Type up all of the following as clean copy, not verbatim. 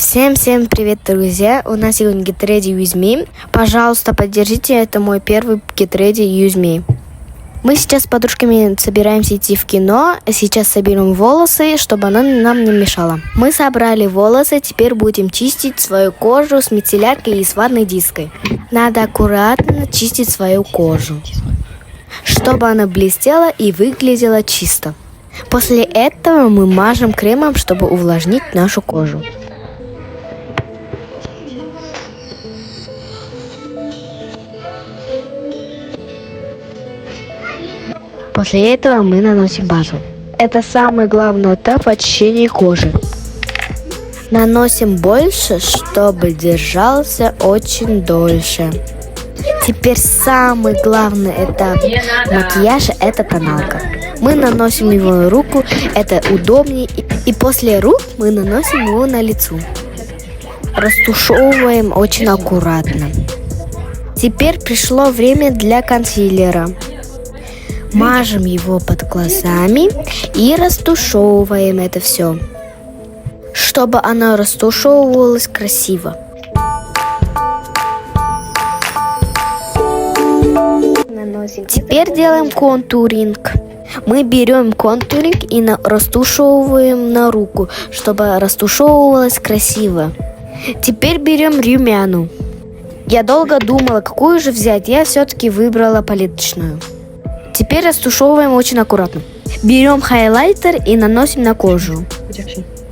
Всем привет, друзья! У нас сегодня Get Ready With Me. Пожалуйста, поддержите, это мой первый Get Ready With Me. Мы сейчас с подружками собираемся идти в кино. Сейчас соберем волосы, чтобы она нам не мешала. Мы собрали волосы, теперь будем чистить свою кожу с мицелляркой и с ватной диской. Надо аккуратно чистить свою кожу, чтобы она блестела и выглядела чисто. После этого мы мажем кремом, чтобы увлажнить нашу кожу. После этого мы наносим базу. Это самый главный этап очищения кожи. Наносим больше, чтобы держался очень дольше. Теперь самый главный этап макияжа – это тоналка. Мы наносим его на руку, это удобнее. И после рук мы наносим его на лицо. Растушевываем очень аккуратно. Теперь пришло время для консилера. Мажем его под глазами и растушевываем это все, чтобы оно растушевывалось красиво. Теперь делаем контуринг. Мы берем контуринг и растушевываем на руку, чтобы растушевывалось красиво. Теперь берем румяну. Я долго думала, какую же взять. Я все-таки выбрала палеточную. Теперь растушевываем очень аккуратно. Берем хайлайтер и наносим на кожу.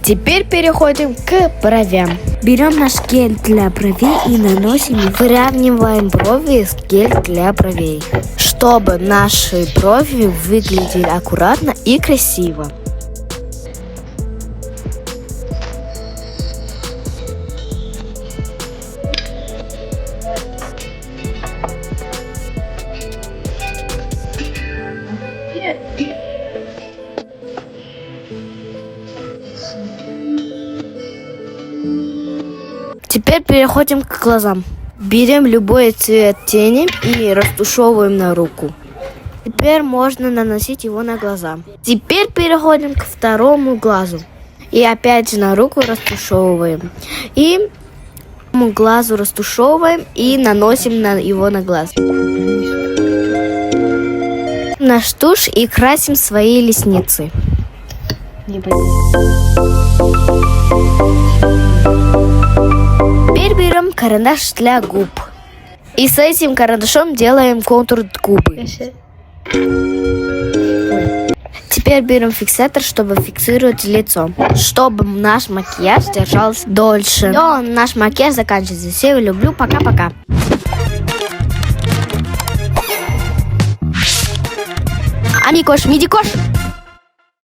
Теперь переходим к бровям. Берем наш гель для бровей и наносим, выравниваем брови с гель для бровей, чтобы наши брови выглядели аккуратно и красиво. Теперь переходим к глазам. Берем любой цвет тени и растушевываем на руку. Теперь можно наносить его на глаза. Теперь переходим к второму глазу. И опять же на руку растушевываем. И глазу растушевываем и наносим его на глаз. Наш тушь и красим свои ресницы. Теперь берем карандаш для губ. И с этим карандашом делаем контур губы. Теперь берем фиксатор, чтобы фиксировать лицо, чтобы наш макияж держался дольше. Все, наш макияж заканчивается. Всех люблю, пока-пока. Амикош, мидикош.